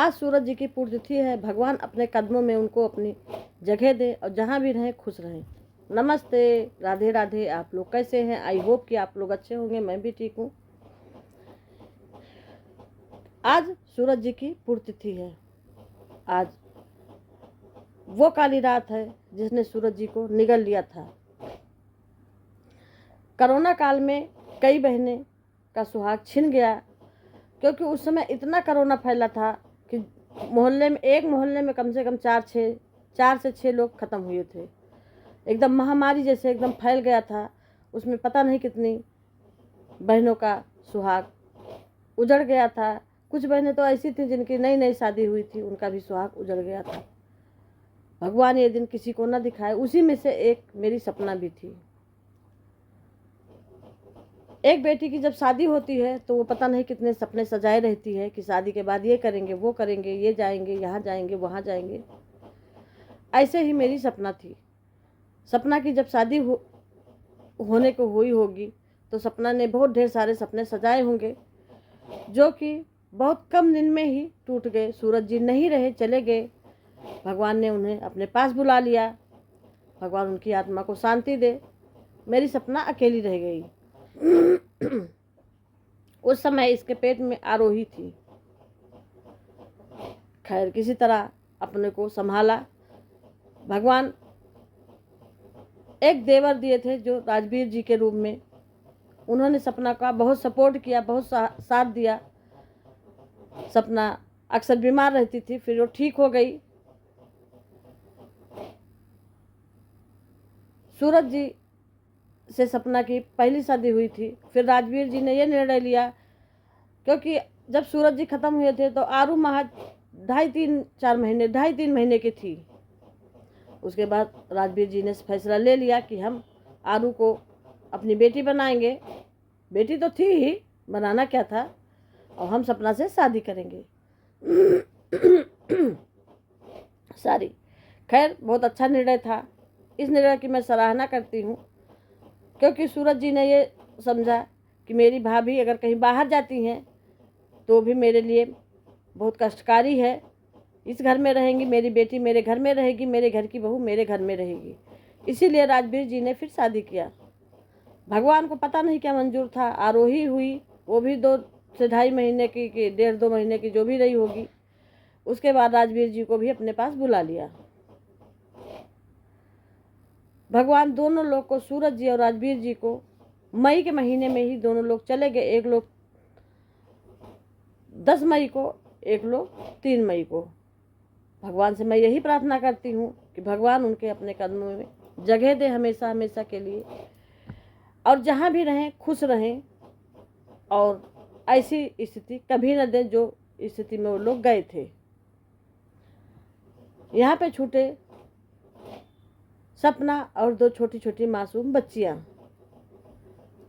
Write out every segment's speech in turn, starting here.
आज सूरज जी की पुण्यतिथि है। भगवान अपने कदमों में उनको अपनी जगह दे और जहाँ भी रहें खुश रहें। नमस्ते, राधे राधे। आप लोग कैसे हैं? आई होप कि आप लोग अच्छे होंगे। मैं भी ठीक हूँ। आज सूरज जी की पुण्यतिथि है। आज वो काली रात है जिसने सूरज जी को निगल लिया था। कोरोना काल में कई बहनें का सुहाग छिन गया, क्योंकि उस समय इतना कोरोना फैला था कि मोहल्ले में, एक मोहल्ले में कम से कम 4 से 6 लोग ख़त्म हुए थे। एकदम महामारी जैसे एकदम फैल गया था। उसमें पता नहीं कितनी बहनों का सुहाग उजड़ गया था। कुछ बहनें तो ऐसी थी जिनकी नई नई शादी हुई थी, उनका भी सुहाग उजड़ गया था। भगवान ये दिन किसी को न दिखाए। उसी में से एक मेरी सपना भी थी। एक बेटी की जब शादी होती है तो वो पता नहीं कितने सपने सजाए रहती है कि शादी के बाद ये करेंगे, वो करेंगे, ये जाएंगे, यहाँ जाएंगे, वहाँ जाएंगे। ऐसे ही मेरी सपना थी। सपना की जब शादी होने को हुई होगी तो सपना ने बहुत ढेर सारे सपने सजाए होंगे, जो कि बहुत कम दिन में ही टूट गए। सूरज जी नहीं रहे, चले गए। भगवान ने उन्हें अपने पास बुला लिया। भगवान उनकी आत्मा को शांति दे। मेरी सपना अकेली रह गई। उस समय इसके पेट में आरोही थी। खैर, किसी तरह अपने को संभाला। भगवान एक देवर दिए थे जो राजवीर जी के रूप में। उन्होंने सपना का बहुत सपोर्ट किया, बहुत साथ दिया। सपना अक्सर बीमार रहती थी, फिर वो ठीक हो गई। सूरज जी से सपना की पहली शादी हुई थी। फिर राजवीर जी ने यह निर्णय लिया, क्योंकि जब सूरज जी खत्म हुए थे तो आरू महज 2.5-3 महीने की थी। उसके बाद राजवीर जी ने फैसला ले लिया कि हम आरू को अपनी बेटी बनाएंगे। बेटी तो थी ही, बनाना क्या था, और हम सपना से शादी करेंगे। सारी खैर, बहुत अच्छा निर्णय था। इस निर्णय की मैं सराहना करती हूँ, क्योंकि सूरज जी ने ये समझा कि मेरी भाभी अगर कहीं बाहर जाती हैं तो भी मेरे लिए बहुत कष्टकारी है। इस घर में रहेंगी, मेरी बेटी मेरे घर में रहेगी, मेरे घर की बहू मेरे घर में रहेगी। इसीलिए राजवीर जी ने फिर शादी किया। भगवान को पता नहीं क्या मंजूर था। आरोही हुई, वो भी 2 से 2.5 महीने की, 1.5-2 महीने की जो भी रही होगी। उसके बाद राजवीर जी को भी अपने पास बुला लिया। भगवान दोनों लोग को, सूरज जी और राजवीर जी को, मई के महीने में ही दोनों लोग चले गए। एक लोग 10 मई को, एक लोग 3 मई को। भगवान से मैं यही प्रार्थना करती हूँ कि भगवान उनके अपने कदमों में जगह दे हमेशा हमेशा के लिए, और जहाँ भी रहें खुश रहें, और ऐसी स्थिति कभी न दें जो स्थिति में वो लोग गए थे। यहाँ पे छूटे सपना और 2 छोटी छोटी मासूम बच्चियाँ।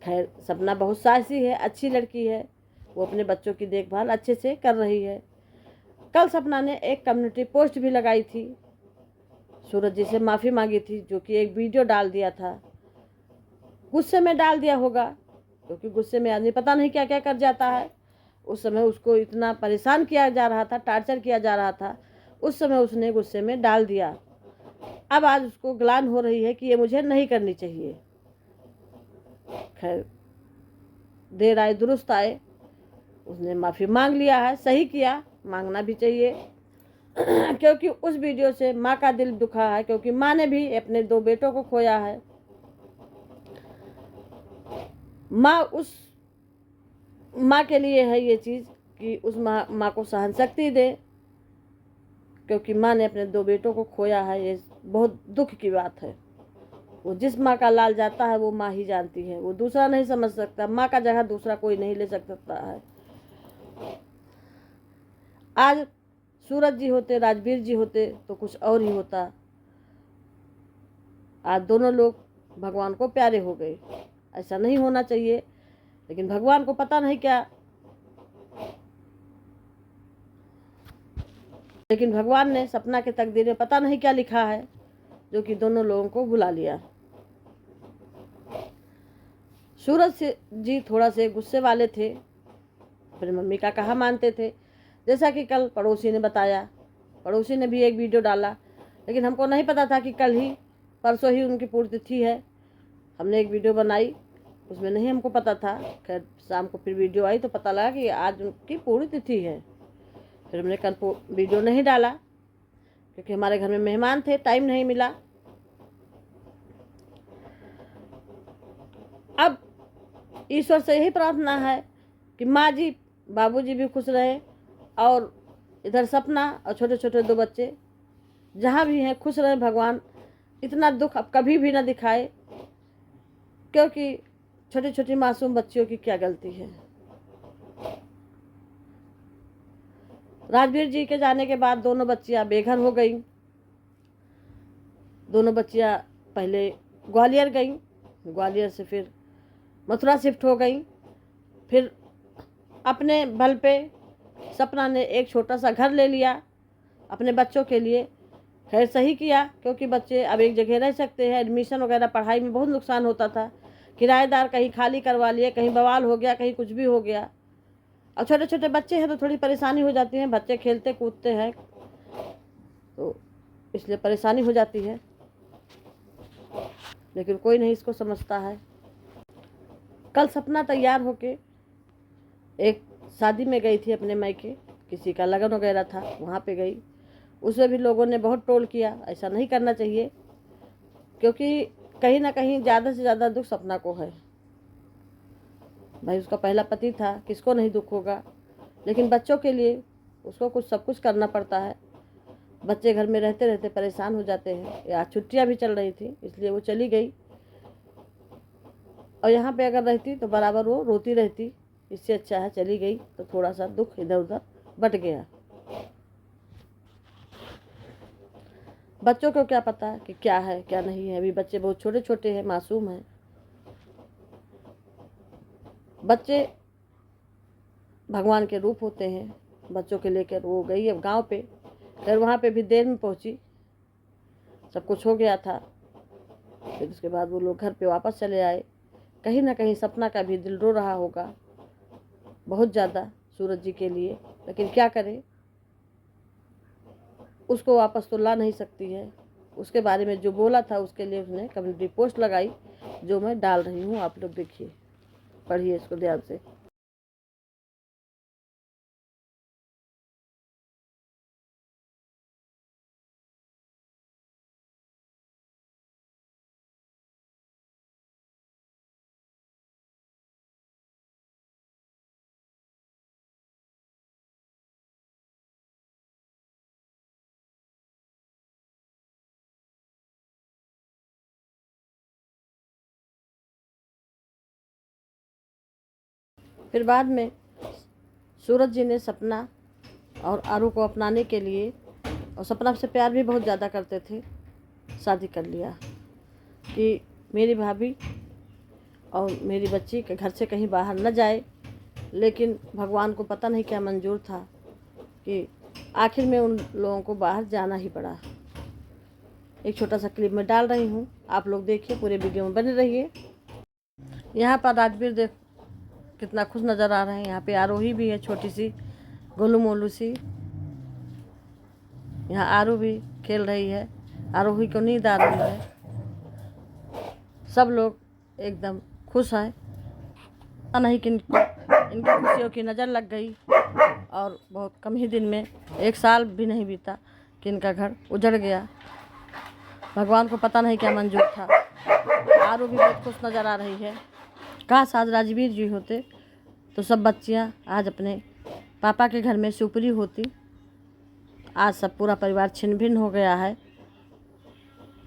खैर, सपना बहुत साहसी है, अच्छी लड़की है। वो अपने बच्चों की देखभाल अच्छे से कर रही है। कल सपना ने एक कम्युनिटी पोस्ट भी लगाई थी, सूरज जी से माफ़ी मांगी थी, जो कि एक वीडियो डाल दिया था। गुस्से में डाल दिया होगा, क्योंकि गुस्से में आदमी पता नहीं क्या क्या कर जाता है। उस समय उसको इतना परेशान किया जा रहा था, टार्चर किया जा रहा था, उस समय उसने गुस्से में डाल दिया। अब आज उसको ग्लानि हो रही है कि ये मुझे नहीं करनी चाहिए। खैर, देर आए दुरुस्त आए। उसने माफ़ी मांग लिया है, सही किया, मांगना भी चाहिए। क्योंकि उस वीडियो से माँ का दिल दुखा है, क्योंकि माँ ने भी अपने 2 बेटों को खोया है। उस माँ के लिए है ये चीज़ कि उस माँ को सहन शक्ति दे, क्योंकि माँ ने अपने 2 बेटों को खोया है। ये बहुत दुख की बात है। वो जिस माँ का लाल जाता है वो माँ ही जानती है, वो दूसरा नहीं समझ सकता। माँ का जगह दूसरा कोई नहीं ले सकता है। आज सूरज जी होते, राजवीर जी होते तो कुछ और ही होता। आज दोनों लोग भगवान को प्यारे हो गए। ऐसा नहीं होना चाहिए, लेकिन भगवान को पता नहीं क्या, लेकिन भगवान ने सपना के तकदीर में पता नहीं क्या लिखा है, जो कि दोनों लोगों को बुला लिया। सूरज जी थोड़ा से गुस्से वाले थे, अपनी मम्मी का कहा मानते थे। जैसा कि कल पड़ोसी ने बताया, पड़ोसी ने भी एक वीडियो डाला, लेकिन हमको नहीं पता था कि कल ही परसों ही उनकी पुण्यतिथि है। हमने एक वीडियो बनाई, उसमें नहीं हमको पता था। खैर शाम को फिर वीडियो आई तो पता लगा कि आज उनकी पुण्यतिथि है। फिर हमने कल वीडियो नहीं डाला क्योंकि हमारे घर में मेहमान थे, टाइम नहीं मिला। अब ईश्वर से यही प्रार्थना है कि माँ जी बाबूजी भी खुश रहे और इधर सपना और छोटे छोटे 2 बच्चे जहाँ भी हैं खुश रहे। भगवान इतना दुख अब कभी भी ना दिखाए, क्योंकि छोटी छोटी मासूम बच्चियों की क्या गलती है। राजवीर जी के जाने के बाद दोनों बच्चियां बेघर हो गई। दोनों बच्चियां पहले ग्वालियर गई, ग्वालियर से फिर मथुरा शिफ्ट हो गई। फिर अपने बल पे सपना ने एक छोटा सा घर ले लिया अपने बच्चों के लिए। खैर सही किया, क्योंकि बच्चे अब एक जगह रह सकते हैं। एडमिशन वगैरह पढ़ाई में बहुत नुकसान होता था, किराएदार कहीं खाली करवा लिए, कहीं बवाल हो गया, कहीं कुछ भी हो गया। और छोटे छोटे बच्चे हैं तो थोड़ी परेशानी हो जाती है। बच्चे खेलते कूदते हैं तो इसलिए परेशानी हो जाती है, लेकिन कोई नहीं इसको समझता है। कल सपना तैयार होके एक शादी में गई थी अपने मायके, किसी का लगन वगैरह था, वहाँ पे गई। उसमें भी लोगों ने बहुत ट्रोल किया। ऐसा नहीं करना चाहिए, क्योंकि कहीं ना कहीं ज़्यादा से ज़्यादा दुख सपना को है। भाई उसका पहला पति था, किसको नहीं दुख होगा, लेकिन बच्चों के लिए उसको सब कुछ करना पड़ता है। बच्चे घर में रहते रहते परेशान हो जाते हैं। या छुट्टियां भी चल रही थी इसलिए वो चली गई, और यहाँ पे अगर रहती तो बराबर वो रोती रहती। इससे अच्छा है चली गई तो थोड़ा सा दुख इधर उधर बट गया। बच्चों को क्या पता कि क्या है क्या नहीं है। अभी बच्चे बहुत छोटे छोटे हैं, मासूम हैं। बच्चे भगवान के रूप होते हैं। बच्चों के लेकर वो गई अब गांव पे। फिर वहाँ पे भी देर में पहुँची, सब कुछ हो गया था। फिर उसके बाद वो लोग घर पे वापस चले आए। कहीं ना कहीं सपना का भी दिल रो रहा होगा बहुत ज़्यादा सूरज जी के लिए, लेकिन क्या करे, उसको वापस तो ला नहीं सकती है। उसके बारे में जो बोला था उसके लिए उसने कम्युनिटी पोस्ट लगाई, जो मैं डाल रही हूँ। आप लोग देखिए, पढ़िए इसको ध्यान से। फिर बाद में सूरज जी ने सपना और आरू को अपनाने के लिए, और सपना से प्यार भी बहुत ज़्यादा करते थे, शादी कर लिया कि मेरी भाभी और मेरी बच्ची के घर से कहीं बाहर न जाए। लेकिन भगवान को पता नहीं क्या मंजूर था कि आखिर में उन लोगों को बाहर जाना ही पड़ा। एक छोटा सा क्लिप में डाल रही हूँ, आप लोग देखिए, पूरे वीडियो में बने रहिए। यहाँ पर राजवीर देख कितना खुश नज़र आ रहे हैं। यहाँ पे आरोही भी है, छोटी सी गोलू मोलू सी। यहाँ आरू भी खेल रही है, आरोही को नींद आ रही है। सब लोग एकदम खुश हैं। नहीं कि इनकी खुशियों की नज़र लग गई, और बहुत कम ही दिन में, 1 साल भी नहीं बीता कि इनका घर उजड़ गया। भगवान को पता नहीं क्या मंजूर था। आरू भी बहुत खुश नज़र आ रही है। काश आज राजवीर जी होते तो सब बच्चियां आज अपने पापा के घर में सुपरी होती। आज सब पूरा परिवार छिन्न भिन्न हो गया है।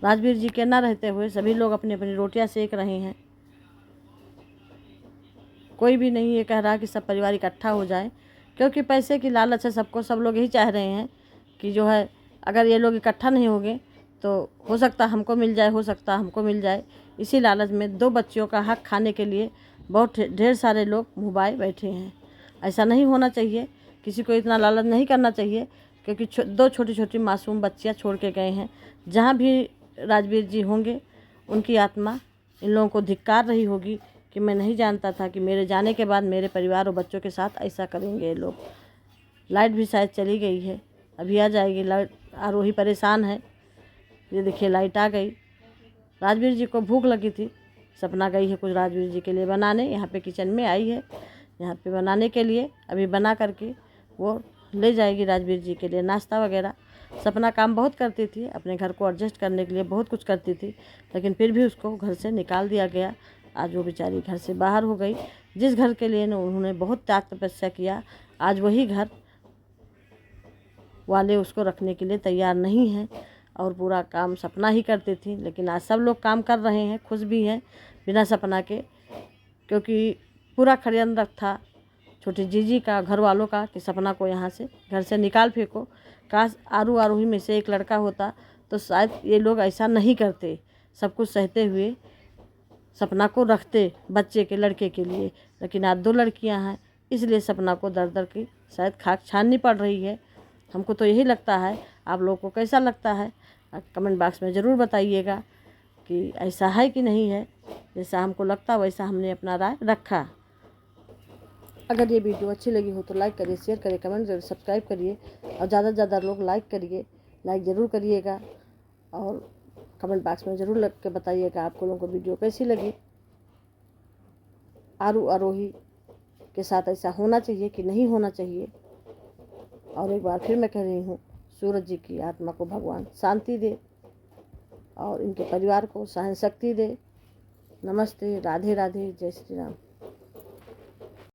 राजवीर जी के न रहते हुए सभी लोग अपनी अपनी रोटियां सेक रहे हैं। कोई भी नहीं ये कह रहा कि सब परिवार इकट्ठा हो जाए, क्योंकि पैसे की लालच है सबको। सब लोग यही चाह रहे हैं कि जो है, अगर ये लोग इकट्ठा नहीं होंगे तो हो सकता हमको मिल जाए, हो सकता हमको मिल जाए। इसी लालच में 2 बच्चियों का हक खाने के लिए बहुत ढेर सारे लोग मुँह बैठे हैं। ऐसा नहीं होना चाहिए, किसी को इतना लालच नहीं करना चाहिए, क्योंकि 2 छोटी छोटी मासूम बच्चियाँ छोड़ के गए हैं। जहाँ भी राजवीर जी होंगे उनकी आत्मा इन लोगों को धिक्कार रही होगी कि मैं नहीं जानता था कि मेरे जाने के बाद मेरे परिवार और बच्चों के साथ ऐसा करेंगे ये लोग। लाइट भी शायद चली गई है, अभी आ जाएगी लाइट। आरोही परेशान है। ये देखिए लाइट आ गई। राजवीर जी को भूख लगी थी, सपना गई है कुछ राजवीर जी के लिए बनाने। यहाँ पे किचन में आई है, यहाँ पे बनाने के लिए। अभी बना करके वो ले जाएगी राजवीर जी के लिए नाश्ता वगैरह। सपना काम बहुत करती थी, अपने घर को एडजस्ट करने के लिए बहुत कुछ करती थी, लेकिन फिर भी उसको घर से निकाल दिया गया। आज वो बेचारी घर से बाहर हो गई। जिस घर के लिए उन्होंने बहुत त्याग तपस्या किया, आज वही घर वाले उसको रखने के लिए तैयार नहीं हैं। और पूरा काम सपना ही करती थी, लेकिन आज सब लोग काम कर रहे हैं, खुश भी हैं बिना सपना के, क्योंकि पूरा षड्यंत्र था छोटी जीजी का, घर वालों का, कि सपना को यहाँ से घर से निकाल फेंको। काश आरोही में से एक लड़का होता तो शायद ये लोग ऐसा नहीं करते, सब कुछ सहते हुए सपना को रखते बच्चे के, लड़के के लिए। लेकिन आज 2 लड़कियां हैं, इसलिए सपना को दर दर की शायद खाक छाननी पड़ रही है। हमको तो यही लगता है। आप लोगों को कैसा लगता है कमेंट बॉक्स में ज़रूर बताइएगा कि ऐसा है कि नहीं है। जैसा हमको लगता वैसा हमने अपना राय रखा। अगर ये वीडियो अच्छी लगी हो तो लाइक करिए, शेयर करिए, कमेंट करिए, सब्सक्राइब करिए और ज़्यादा से ज़्यादा लोग लाइक करिए, लाइक ज़रूर करिएगा। और कमेंट बॉक्स में ज़रूर लिख के बताइएगा आपको लोगों को वीडियो कैसी लगी। आरोही के साथ ऐसा होना चाहिए कि नहीं होना चाहिए। और एक बार फिर मैं कह रही हूँ, सूरज जी की आत्मा को भगवान शांति दे और इनके परिवार को सहन शक्ति दे। नमस्ते, राधे राधे, जय श्री राम।